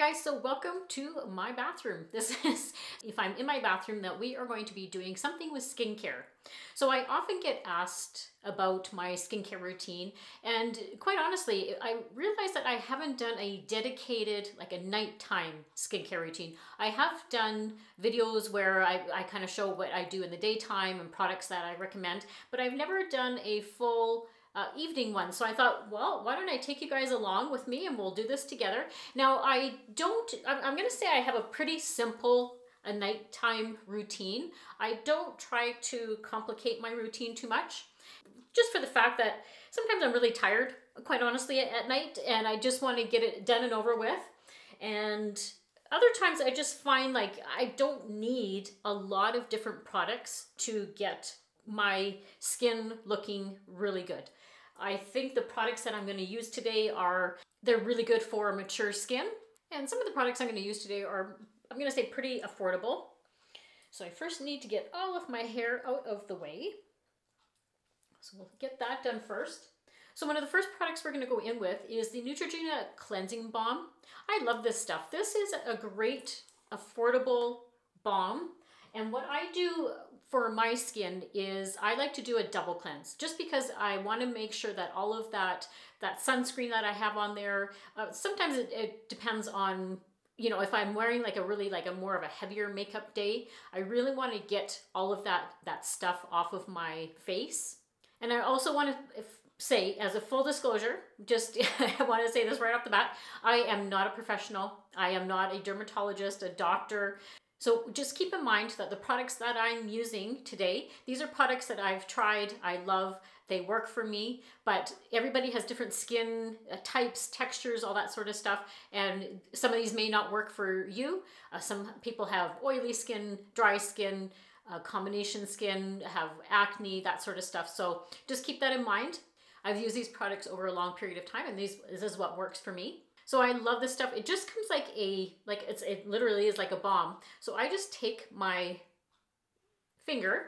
guys, so welcome to my bathroom. This is if I'm in my bathroom that we are going to be doing something with skincare. So I often get asked about my skincare routine, and quite honestly, I realize that I haven't done a dedicated, like a nighttime skincare routine. I have done videos where I kind of show what I do in the daytime and products that I recommend, but I've never done a full evening one. So I thought, well, why don't I take you guys along with me and we'll do this together. Now I'm gonna say I have a pretty simple nighttime routine. I don't try to complicate my routine too much, just for the fact that sometimes I'm really tired, quite honestly, at night, and I just want to get it done and over with. And other times I just find like I don't need a lot of different products to get my skin looking really good. I think the products that I'm going to use today they're really good for mature skin. And some of the products I'm going to use today are, I'm going to say, pretty affordable. So I first need to get all of my hair out of the way. So we'll get that done first. So one of the first products we're going to go in with is the Neutrogena Cleansing Balm. I love this stuff. This is a great, affordable balm. And what I do for my skin is I like to do a double cleanse, just because I want to make sure that all of that sunscreen that I have on there, sometimes it depends on, you know, if I'm wearing like a more of a heavier makeup day, I really want to get all of that stuff off of my face. And I also want to say, as a full disclosure, just I want to say this right off the bat, I am not a professional. I am not a dermatologist, a doctor. So just keep in mind that the products that I'm using today, these are products that I've tried, I love, they work for me, but everybody has different skin types, textures, all that sort of stuff, and some of these may not work for you. Some people have oily skin, dry skin, combination skin, have acne, that sort of stuff. So just keep that in mind. I've used these products over a long period of time, and this is what works for me. So I love this stuff. It just comes like it literally is like a balm. So I just take my finger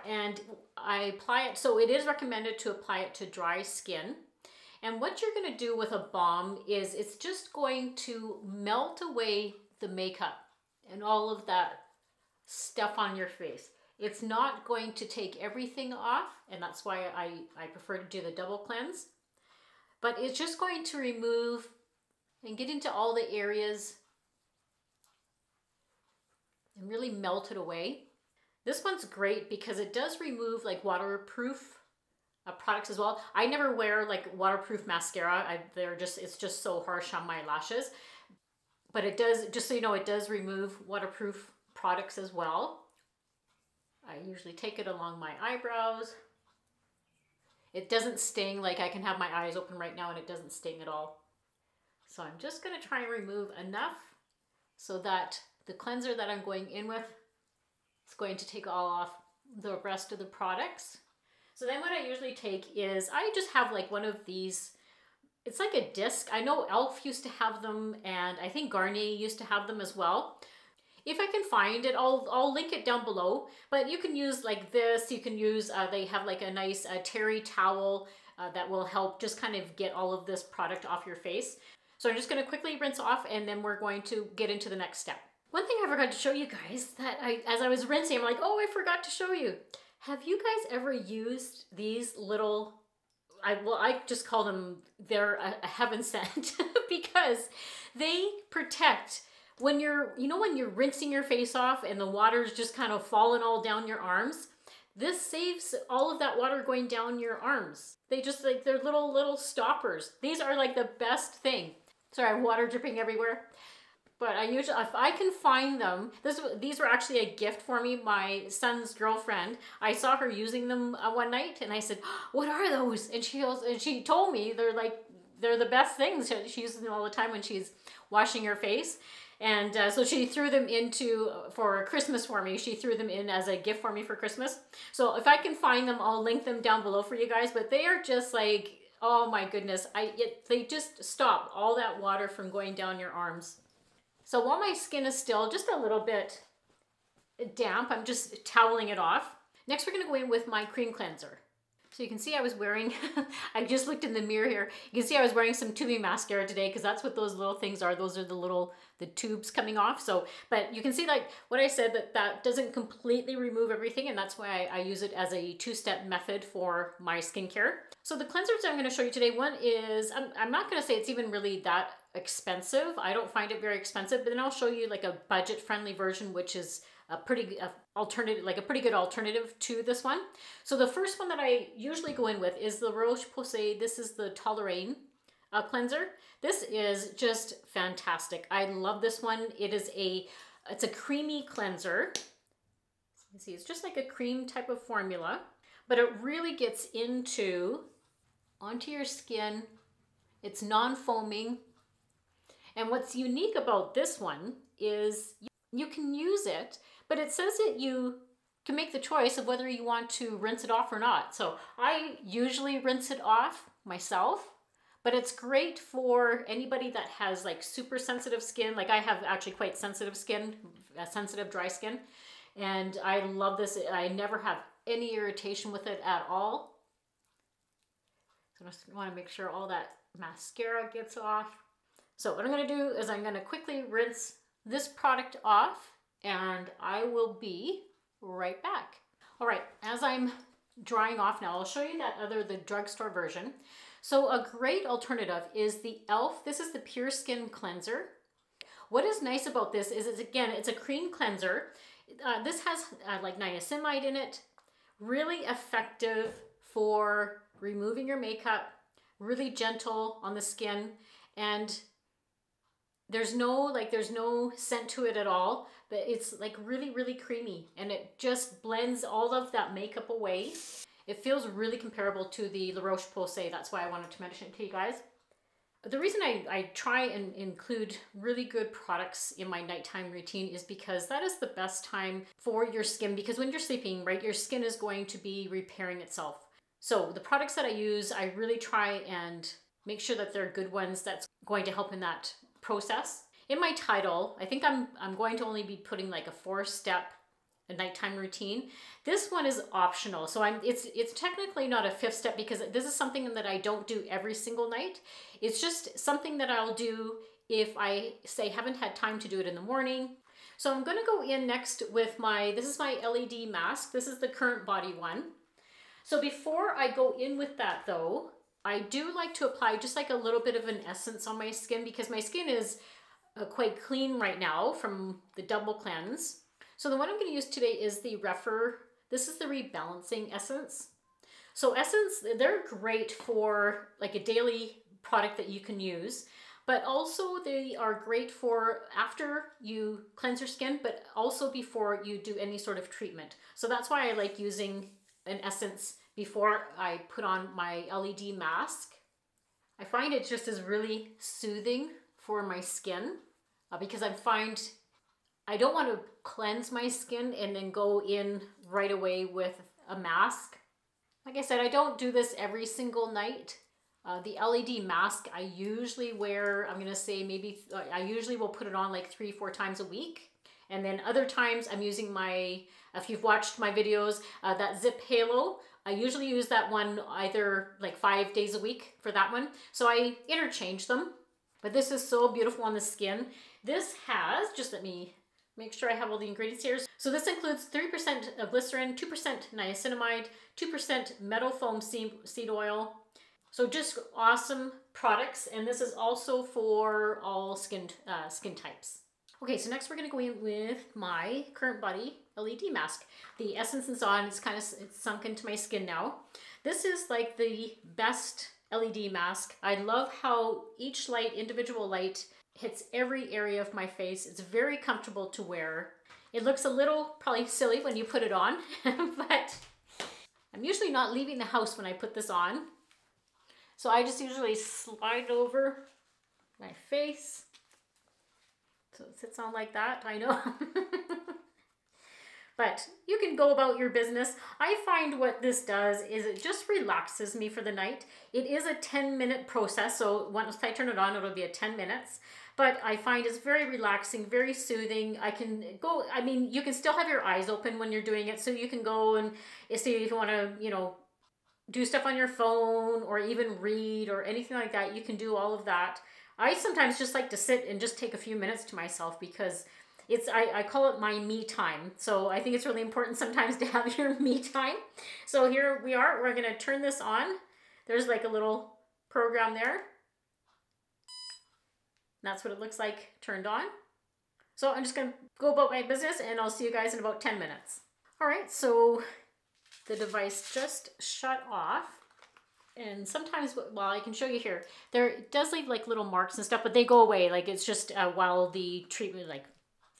and I apply it. So it is recommended to apply it to dry skin. And what you're going to do with a balm is it's just going to melt away the makeup and all of that stuff on your face. It's not going to take everything off, and that's why I prefer to do the double cleanse. But it's just going to remove and get into all the areas and really melt it away. This one's great because it does remove like waterproof products as well. I never wear like waterproof mascara. It's just so harsh on my lashes. But it does, just so you know, it does remove waterproof products as well. I usually take it along my eyebrows. It doesn't sting. Like, I can have my eyes open right now and it doesn't sting at all. So I'm just going to try and remove enough so that the cleanser that I'm going in with is going to take all off the rest of the products. So then what I usually take is, I just have like one of these, it's like a disc. I know e.l.f. used to have them, and I think Garnier used to have them as well. If I can find it, I'll link it down below, but you can use like this. You can use, they have like a nice terry towel that will help just kind of get all of this product off your face. So I'm just going to quickly rinse off, and then we're going to get into the next step. One thing I forgot to show you guys, that as I was rinsing, I'm like, oh, I forgot to show you. Have you guys ever used these little, I just call them, they're a heaven sent because they protect. When you're rinsing your face off and the water's just kind of falling all down your arms, this saves all of that water going down your arms. They just like, they're little stoppers. These are like the best thing. Sorry, water dripping everywhere. But I usually, if I can find them, these were actually a gift for me. My son's girlfriend, I saw her using them one night, and I said, "What are those?" And she told me they're the best things. She uses them all the time when she's washing her face. And so she threw them for Christmas for me. She threw them in as a gift for me for Christmas. So if I can find them, I'll link them down below for you guys. But they are just like, oh my goodness. They just stop all that water from going down your arms. So while my skin is still just a little bit damp, I'm just toweling it off. Next, we're going to go in with my cream cleanser. So you can see I was wearing, I just looked in the mirror here. You can see I was wearing some tubing mascara today because that's what those little things are. Those are the tubes coming off. So, but you can see like what I said, that doesn't completely remove everything, and that's why I use it as a two-step method for my skincare. So the cleansers I'm going to show you today, one is, I'm not going to say it's even really that expensive. I don't find it very expensive, but then I'll show you like a budget-friendly version, which is a pretty alternative, like a pretty good alternative to this one. So the first one that I usually go in with is the Roche Posay. This is the Toleriane cleanser. This is just fantastic. I love this one. It's a creamy cleanser. You see, it's just like a cream type of formula, but it really gets onto your skin. It's non-foaming. And what's unique about this one is you can use it, but it says that you can make the choice of whether you want to rinse it off or not. So I usually rinse it off myself, but it's great for anybody that has like super sensitive skin. Like I have actually quite sensitive skin, sensitive dry skin, and I love this. I never have any irritation with it at all. So I just want to make sure all that mascara gets off. So what I'm going to do is I'm going to quickly rinse this product off, and I will be right back. All right, as I'm drying off now, I'll show you the drugstore version. So a great alternative is the e.l.f. This is the Pure Skin Cleanser. What is nice about this is, it's a cream cleanser. This has like niacinamide in it. Really effective for removing your makeup, really gentle on the skin, and there's no scent to it at all, but it's like really, really creamy, and it just blends all of that makeup away. It feels really comparable to the La Roche-Posay. That's why I wanted to mention it to you guys. The reason I try and include really good products in my nighttime routine is because that is the best time for your skin, because when you're sleeping, right, your skin is going to be repairing itself. So the products that I use, I really try and make sure that they're good ones that's going to help in that process. In my title, I think I'm going to only be putting like a 4-step nighttime routine. This one is optional, so it's technically not a 5th step because this is something that I don't do every single night. It's just something that I'll do if I say haven't had time to do it in the morning. So I'm going to go in next with this is my LED mask. This is the Currentbody one. So before I go in with that though, I do like to apply just like a little bit of an essence on my skin because my skin is quite clean right now from the double cleanse. So the one I'm going to use today is the Rephr. This is the Rebalancing Essence. So Essence, they're great for like a daily product that you can use, but also they are great for after you cleanse your skin, but also before you do any sort of treatment. So that's why I like using an essence before I put on my LED mask. I find it just is really soothing for my skin because I don't want to cleanse my skin and then go in right away with a mask. Like I said, I don't do this every single night. The LED mask I usually wear, I'm gonna say maybe, I usually will put it on like 3-4 times a week. And then other times I'm using if you've watched my videos, that Zip Halo, I usually use that one either like 5 days a week for that one. So I interchange them, but this is so beautiful on the skin. This has, just let me make sure I have all the ingredients here. So this includes 3% of glycerin, 2% niacinamide, 2% metal foam seed oil. So just awesome products. And this is also for all skin types. Okay, so next we're gonna go in with my Currentbody LED mask. The essence is on, it's sunk into my skin now. This is like the best LED mask. I love how each individual light hits every area of my face. It's very comfortable to wear. It looks a little probably silly when you put it on, but I'm usually not leaving the house when I put this on. So I just usually slide over my face. So it sits on like that, I know. But you can go about your business. I find what this does is it just relaxes me for the night. It is a 10-minute process, so once I turn it on, it'll be at 10 minutes. But I find it's very relaxing, very soothing. You can still have your eyes open when you're doing it, so you can go and see if you want to, do stuff on your phone or even read or anything like that, you can do all of that. I sometimes just like to sit and just take a few minutes to myself because I call it my me time. So I think it's really important sometimes to have your me time. So here we are, we're gonna turn this on. There's like a little program there. That's what it looks like turned on. So I'm just gonna go about my business and I'll see you guys in about 10 minutes. All right, so the device just shut off. And sometimes, well, I can show you here, it does leave like little marks and stuff, but they go away. Like it's just while the treatment, like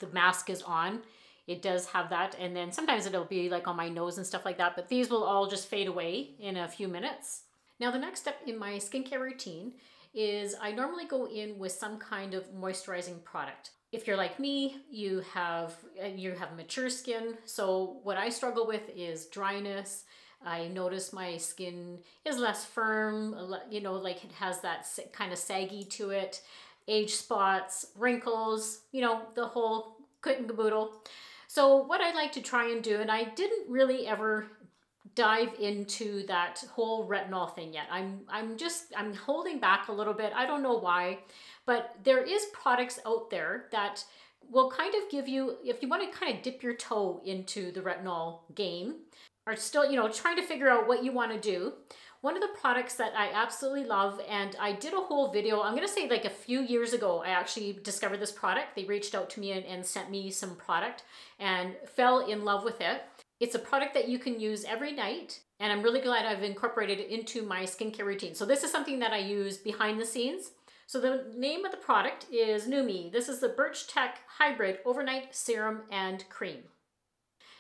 the mask is on, it does have that. And then sometimes it'll be like on my nose and stuff like that, but these will all just fade away in a few minutes. Now the next step in my skincare routine is I normally go in with some kind of moisturizing product. If you're like me, you have mature skin. So what I struggle with is dryness. I notice my skin is less firm, you know, like it has that kind of saggy to it, age spots, wrinkles, you know, the whole kit and caboodle. So what I like to try and do, and I didn't really ever dive into that whole retinol thing yet. I'm holding back a little bit. I don't know why, but there is products out there that will kind of give you, if you want to kind of dip your toe into the retinol game, or still, you know, trying to figure out what you want to do. One of the products that I absolutely love, and I did a whole video, I'm going to say like a few years ago, I actually discovered this product. They reached out to me and sent me some product and fell in love with it. It's a product that you can use every night, and I'm really glad I've incorporated it into my skincare routine. So this is something that I use behind the scenes. So the name of the product is Numi. This is the BirchTech Hybrid Overnight Serum and Cream.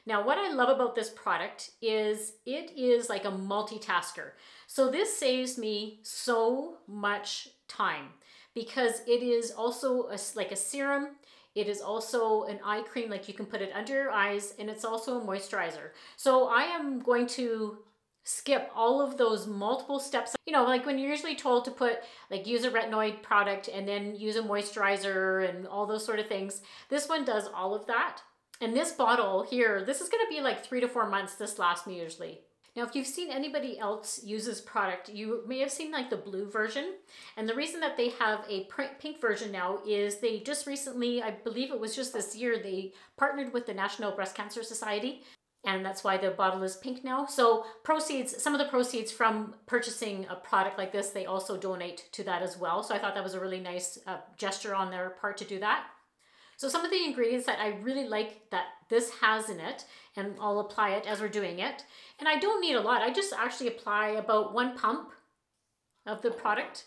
Now, what I love about this product is it is like a multitasker. So this saves me so much time because it is also like a serum. It is also an eye cream, like you can put it under your eyes, and it's also a moisturizer. So I am going to skip all of those multiple steps. You know, like when you're usually told to put, like use a retinoid product and then use a moisturizer and all those sort of things. This one does all of that. And this bottle here, this is going to be like 3 to 4 months. This lasts me usually. Now, if you've seen anybody else use this product, you may have seen like the blue version. And the reason that they have a pink version now is they just recently, I believe it was just this year, they partnered with the National Breast Cancer Society. And that's why the bottle is pink now. So proceeds, some of the proceeds from purchasing a product like this, they also donate to that as well. So I thought that was a really nice gesture on their part to do that. So some of the ingredients that I really like that this has in it, and I'll apply it as we're doing it. And I don't need a lot. I just actually apply about 1 pump of the product.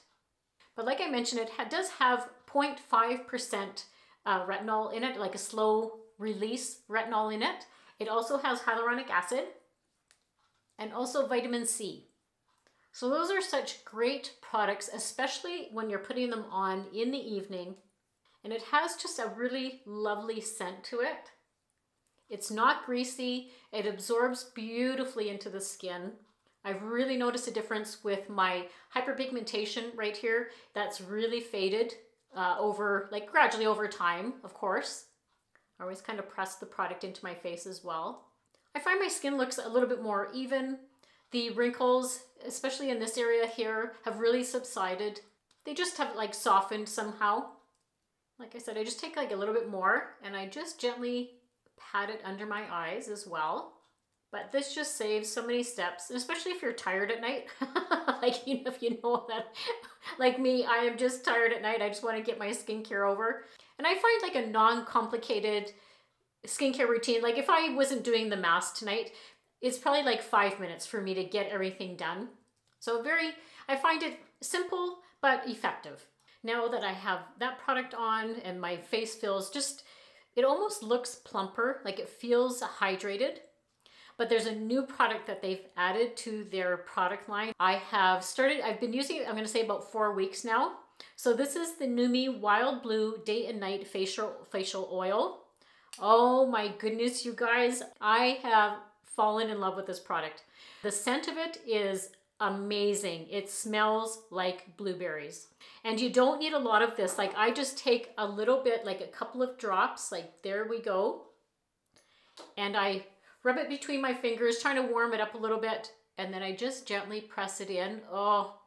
But like I mentioned, it does have 0.5% retinol in it, like a slow release retinol in it. It also has hyaluronic acid and also vitamin C. So those are such great products, especially when you're putting them on in the evening. And it has just a really lovely scent to it. It's not greasy. It absorbs beautifully into the skin. I've really noticed a difference with my hyperpigmentation right here. That's really faded gradually over time, of course. I always kind of press the product into my face as well. I find my skin looks a little bit more even. The wrinkles, especially in this area here, have really subsided. They just have like softened somehow. Like I said, I just take like a little bit more and I just gently pat it under my eyes as well. But this just saves so many steps, especially if you're tired at night. Like, you know, if you know that, like me, I am just tired at night. I just want to get my skincare over. And I find like a non-complicated skincare routine. Like if I wasn't doing the mask tonight, it's probably like 5 minutes for me to get everything done. So I find it simple, but effective. Now that I have that product on and my face feels it almost looks plumper, like it feels hydrated. But there's a new product that they've added to their product line. I've been using it, I'm gonna say about 4 weeks now. So this is the Numi Wild Blue Day and Night Facial Oil. Oh my goodness, you guys, I have fallen in love with this product. The scent of it is amazing. It smells like blueberries. And you don't need a lot of this. Like I just take a little bit, like a couple of drops, like there we go. And I rub it between my fingers, trying to warm it up a little bit. and then I just gently press it in. Oh,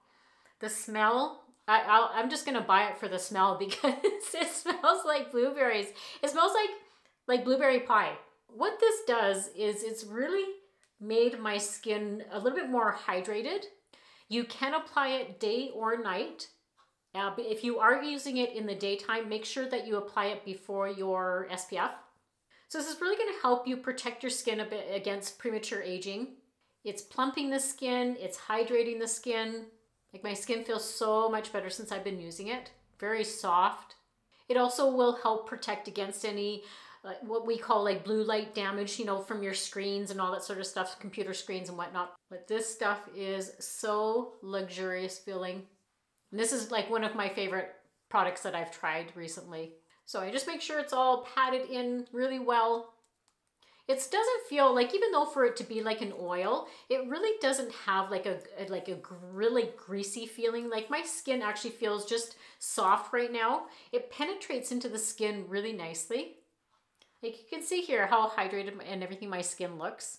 the smell. I'm just gonna buy it for the smell because it smells like blueberries. It smells like blueberry pie. What this does is it's really made my skin a little bit more hydrated. You can apply it day or night. But if you are using it in the daytime, make sure that you apply it before your SPF. So this is really going to help you protect your skin a bit against premature aging. It's plumping the skin, it's hydrating the skin. Like my skin feels so much better since I've been using it. Very soft. It also will help protect against any what we call like blue light damage, you know, from your screens and all that sort of stuff, computer screens and whatnot. But this stuff is so luxurious feeling. And this is like one of my favorite products that I've tried recently. So I just make sure it's all patted in really well. It doesn't feel like, even though for it to be like an oil, it really doesn't have like a really greasy feeling. Like my skin actually feels just soft right now. It penetrates into the skin really nicely. Like you can see here how hydrated and everything my skin looks.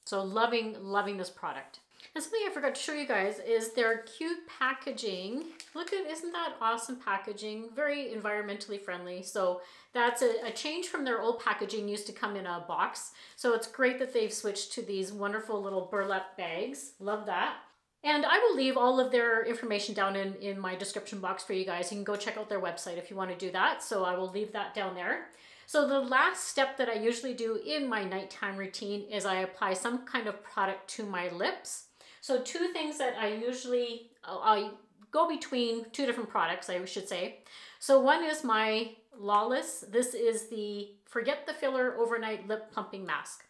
So loving this product. And something I forgot to show you guys is their cute packaging. Look at, isn't that awesome packaging? Very environmentally friendly. So that's a change from their old packaging, used to come in a box. So it's great that they've switched to these wonderful little burlap bags. Love that. And I will leave all of their information down in my description box for you guys. You can go check out their website if you want to do that. So I will leave that down there. So the last step that I usually do in my nighttime routine is I apply some kind of product to my lips. So two things that I usually, I go between two different products, I should say. So one is my Lawless. This is the Forget the Filler Overnight Lip Plumping Mask.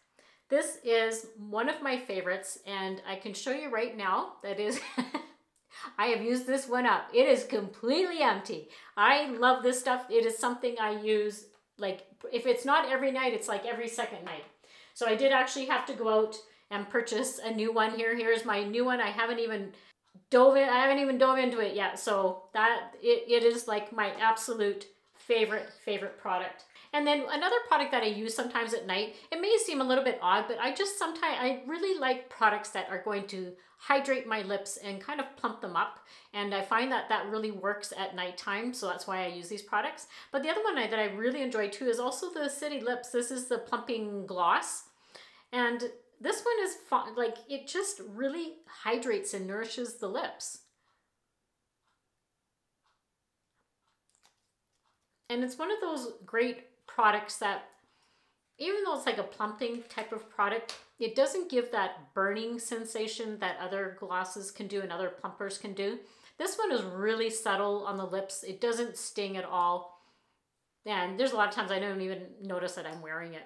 This is one of my favorites, and I can show you right now that is, I have used this one up. It is completely empty. I love this stuff. It is something I use, like, if it's not every night, it's like every second night. So I did actually have to go out and purchase a new one here. Here's my new one. I haven't even dove into it yet. So that it is like my absolute favorite product. And then another product that I use sometimes at night, it may seem a little bit odd, but I really like products that are going to hydrate my lips and kind of plump them up. And I find that that really works at nighttime. So that's why I use these products. But the other one that I really enjoy too is also the City Lips. This is the Plumping Gloss. And this one is fun, like it just really hydrates and nourishes the lips. And it's one of those great products that, even though it's like a plumping type of product, it doesn't give that burning sensation that other glosses can do and other plumpers can do. This one is really subtle on the lips. It doesn't sting at all. And there's a lot of times I don't even notice that I'm wearing it.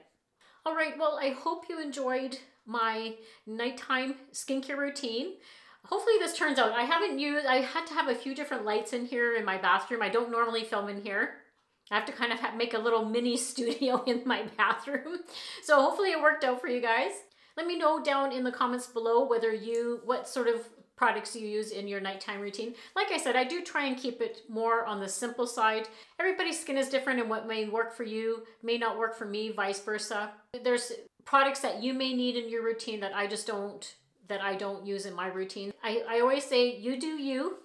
All right, well, I hope you enjoyed my nighttime skincare routine. Hopefully this turns out. I had to have a few different lights in here in my bathroom. I don't normally film in here. I have to kind of make a little mini studio in my bathroom. So hopefully it worked out for you guys. Let me know down in the comments below what sort of products you use in your nighttime routine. Like I said, I do try and keep it more on the simple side. Everybody's skin is different, and what may work for you may not work for me, vice versa. There's products that you may need in your routine that I don't use in my routine. I always say, you do you,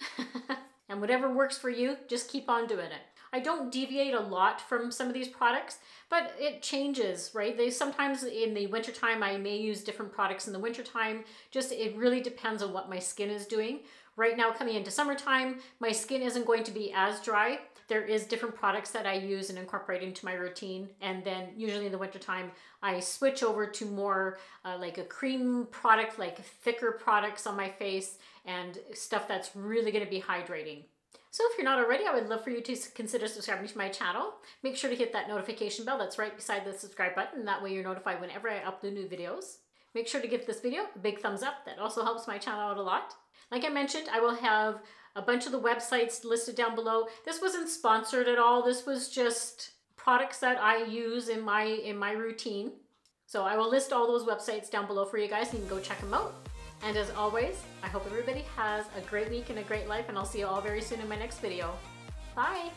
and whatever works for you, just keep on doing it. I don't deviate a lot from some of these products, but it changes, right? Sometimes in the wintertime, I may use different products in the wintertime. It really depends on what my skin is doing. Right now, coming into summertime, my skin isn't going to be as dry. There is different products that I use and incorporate into my routine. And then usually in the wintertime, I switch over to more like a cream product, like thicker products on my face and stuff that's really gonna be hydrating. So if you're not already, I would love for you to consider subscribing to my channel. Make sure to hit that notification bell that's right beside the subscribe button. That way you're notified whenever I upload new videos. Make sure to give this video a big thumbs up. That also helps my channel out a lot. Like I mentioned, I will have a bunch of the websites listed down below. This wasn't sponsored at all. This was just products that I use in my routine. So I will list all those websites down below for you guys, and you can go check them out. And as always, I hope everybody has a great week and a great life, and I'll see you all very soon in my next video. Bye!